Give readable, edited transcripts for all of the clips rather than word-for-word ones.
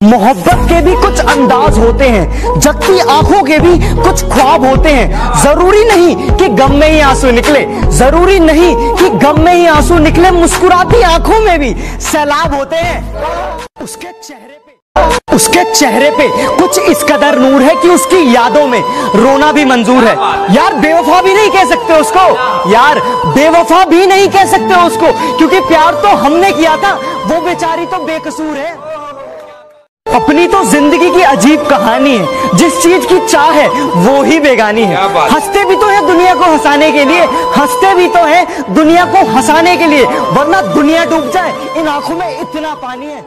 मोहब्बत के भी कुछ अंदाज होते हैं, जगती आंखों के भी कुछ ख्वाब होते हैं। जरूरी नहीं कि गम में ही आंसू निकले, जरूरी नहीं कि गम में ही आंसू निकले, मुस्कुराती आंखों में भी सैलाब होते हैं। उसके चेहरे पे कुछ इस कदर नूर है कि उसकी यादों में रोना भी मंजूर है। यार बेवफा भी नहीं कह सकते उसको, यार बेवफा भी नहीं कह सकते उसको, क्योंकि प्यार तो हमने किया था, वो बेचारी तो बेकसूर है। अपनी तो जिंदगी की अजीब कहानी है, जिस चीज की चाह है वो ही बेगानी है। हंसते भी तो है दुनिया को हंसाने के लिए, हंसते भी तो है दुनिया को हंसाने के लिए, वरना दुनिया डूब जाए, इन आंखों में इतना पानी है।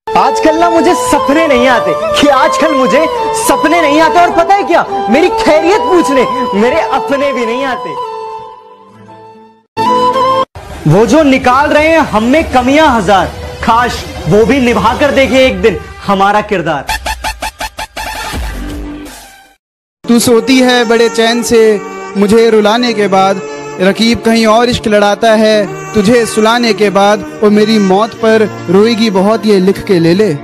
आजकल ना मुझे सपने नहीं आते, कि आजकल मुझे सपने नहीं आते, और पता है क्या, मेरी खैरियत पूछने मेरे अपने भी नहीं आते। वो जो निकाल रहे हैं हम में कमियां हजार, काश वो भी निभा कर देखे एक दिन हमारा किरदार। तू सोती है बड़े चैन से मुझे रुलाने के बाद, रकीब कहीं और इश्क लड़ाता है तुझे सुलाने के बाद, और मेरी मौत पर रोएगी बहुत ये लिख के ले ले,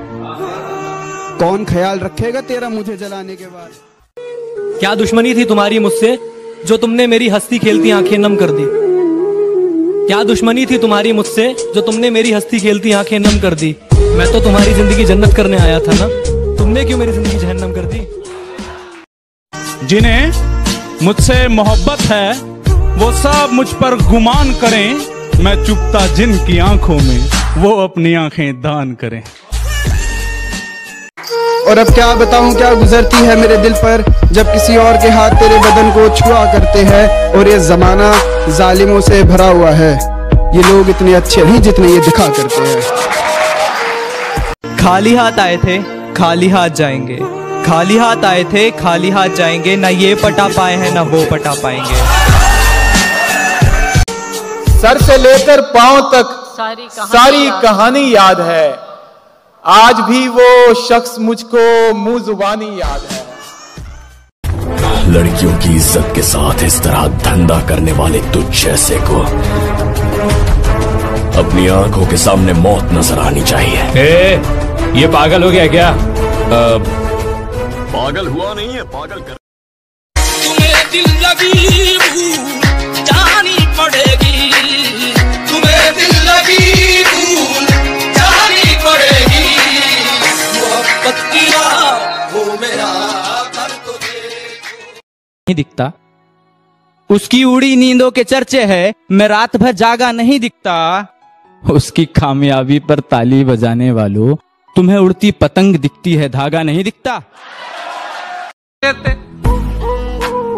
कौन ख्याल रखेगा तेरा मुझे जलाने के बाद। क्या दुश्मनी थी तुम्हारी मुझसे जो तुमने मेरी हंसती खेलती आंखें नम कर दी। क्या दुश्मनी थी तुम्हारी मुझसे जो तुमने मेरी हंसती खेलती आंखें नम कर दी। मैं तो तुम्हारी जिंदगी जन्नत करने आया था ना, तुमने क्यों मेरी जिंदगी जहन्नम कर दी। जिन्हें मुझसे मोहब्बत है वो सब मुझ पर गुमान करें, मैं चुपता जिनकी आंखों में वो अपनी आंखें दान करें। और अब क्या बताऊं क्या गुजरती है मेरे दिल पर, जब किसी और के हाथ तेरे बदन को छुआ करते हैं, और ये जमाना जालिमों से भरा हुआ है, ये लोग इतने अच्छे नहीं जितने ये दिखा करते हैं। खाली हाथ आए थे खाली हाथ जाएंगे, खाली हाथ आए थे खाली हाथ जाएंगे, ना ये पटा पाए हैं ना वो पटा पाएंगे। सर से लेकर पांव तक सारी कहानी याद है, आज भी वो शख्स मुझको मुंह जुबानी याद है। लड़कियों की इज्जत के साथ इस तरह धंधा करने वाले तुझ जैसे को अपनी आंखों के सामने मौत नजर आनी चाहिए। ये पागल हो गया क्या? पागल हुआ नहीं है, पागल कर। तुम्हें दिल लगी भूल जानी पड़ेगी, तुम्हें दिल लगी भूल जानी पड़ेगी, मोहब्बत की राह वो मेरा घर तो नहीं दिखता, उसकी उड़ी नींदों के चर्चे है, मैं रात भर जागा नहीं दिखता। उसकी कामयाबी पर ताली बजाने वालों, तुम्हें उड़ती पतंग दिखती है, धागा नहीं दिखता।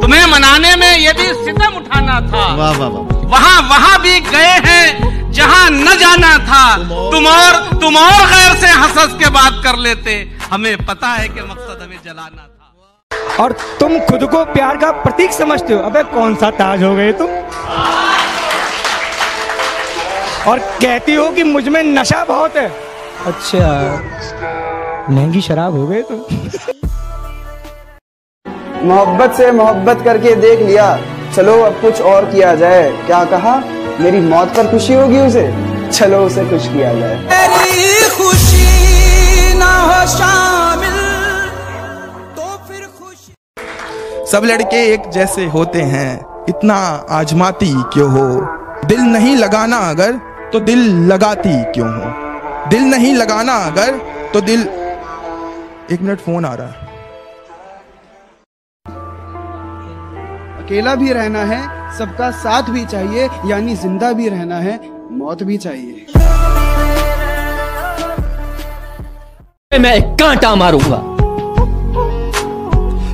तुम्हें मनाने में ये भी सितम उठाना था, वहाँ भी गए हैं जहाँ न जाना था। तुम और गैर से हंस के बात कर लेते, हमें पता है कि मकसद हमें जलाना था। और तुम खुद को प्यार का प्रतीक समझते हो, अबे कौन सा ताज हो गए तुम। और कहती हो कि मुझ में नशा बहुत है, अच्छा महंगी शराब हो गए तुम। मोहब्बत से मोहब्बत करके देख लिया, चलो अब कुछ और किया जाए। क्या कहा, मेरी मौत पर खुशी होगी उसे, चलो उसे खुश किया जाए। मेरी खुशी ना हो शामिल तो फिर खुशी। सब लड़के एक जैसे होते हैं, इतना आजमाती क्यों हो। दिल नहीं लगाना अगर तो दिल लगाती क्यों हो, दिल नहीं लगाना अगर तो दिल। एक मिनट फोन आ रहा है। अकेला भी रहना है, सबका साथ भी चाहिए, यानी जिंदा भी रहना है, मौत भी चाहिए। मैं एक कांटा मारूंगा,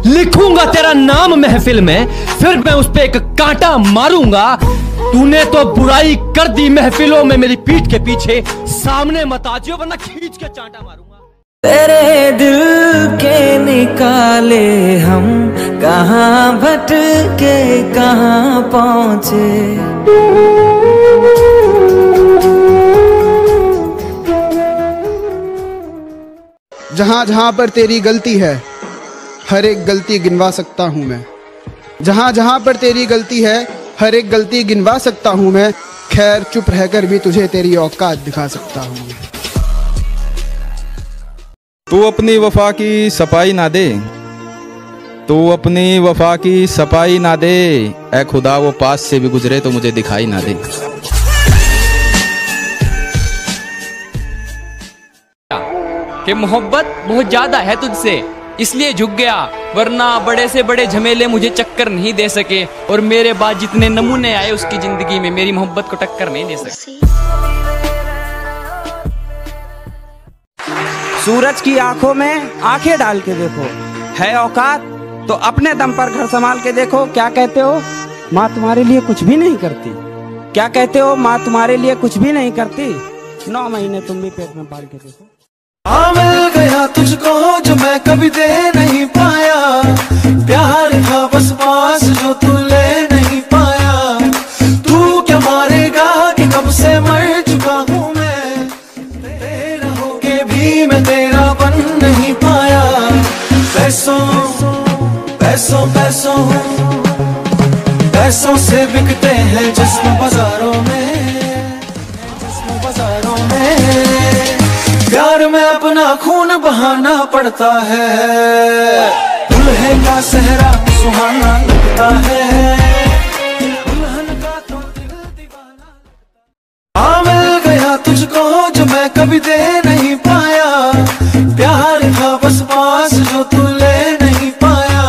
लिखूंगा तेरा नाम महफिल में, फिर मैं उस पे एक कांटा मारूंगा। तूने तो बुराई कर दी महफिलों में मेरी पीठ के पीछे, सामने मत आ जियो वरना खींच के चांटा मारूंगा। तेरे दिल के निकाले हम कहाँ भटके कहाँ पहुँचे। जहाँ जहाँ पर तेरी गलती है, हर एक गलती गिनवा सकता हूँ मैं। जहाँ जहाँ पर तेरी गलती है, हर एक गलती गिनवा सकता हूँ मैं। खैर चुप रहकर भी तुझे तेरी औकात दिखा सकता हूँ मैं। तू अपनी वफा की सफाई ना दे, तू अपनी वफा की सफाई ना दे, ऐ खुदा वो पास से भी गुजरे तो मुझे दिखाई ना दे। कि मोहब्बत बहुत ज्यादा है तुझसे इसलिए झुक गया, वरना बड़े से बड़े झमेले मुझे चक्कर नहीं दे सके, और मेरे बाद जितने नमूने आए उसकी जिंदगी में मेरी मोहब्बत को टक्कर नहीं दे सके। सूरज की आंखों में आंखें डाल के देखो, है औकात तो अपने दम पर घर संभाल के देखो। क्या कहते हो, माँ तुम्हारे लिए कुछ भी नहीं करती? क्या कहते हो, माँ तुम्हारे लिए कुछ भी नहीं करती? 9 महीने तुम भी पेट में पाल के देखो। मिल गया तुझको जो मैं कभी दे नहीं पाया, प्यार था बस पास जो तू ले नहीं पाया। तू क्या मारेगा कि कब से मर चुका हूँ मैं, तेरा होके भी मैं तेरा बन नहीं पाया। पैसों पैसों पैसों पैसों से बिकते हैं जिस्म बाजारों में, जिस्म बाजारों में। प्यार में अपना खून बहाना पड़ता है, दुल्हे का सेहरा सुहाना लगता है, दुल्हन का तो दिल दीवाना। मिल गया तुझको जो मैं कभी दे नहीं पाया, प्यार था बस पास जो तू ले नहीं पाया।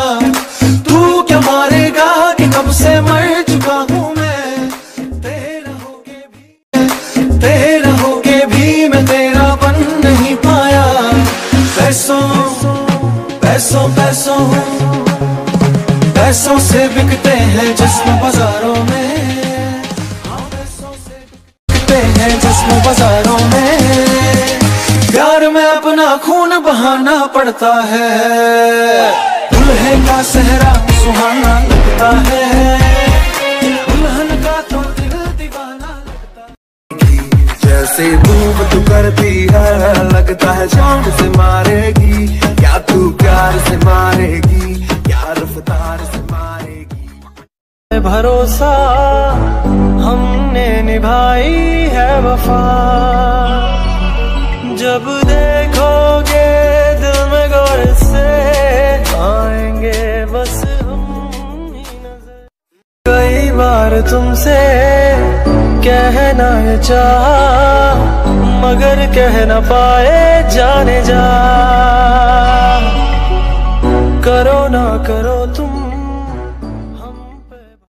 तू क्या मारेगा कि कब से मर चुका हूँ मैं, तेरा होके भी मैं तेरा बन नहीं पाया। पैसों पैसों पैसों पैसों से बिकते हैं जिस्म बाजारों में, पैसों से बिकते हैं जिस्म बाजारों में। प्यार में अपना खून बहाना पड़ता है, दुल्हे का सेहरा सुहाना लगता है, दुल्हन का तो दिल दीवाना लगता है। जैसे धूप तू करती है लगता है जान से मारेगी, क्या तू प्यार से मारेगी, क्या रफ्तार से मारेगी। भरोसा हमने निभाई है वफा, जब देखोगे दिल में गौर से आएंगे बस हम ही नजर। कई बार तुमसे कहना ये चाहा मगर कह न पाए जाने जा। करो ना करो तुम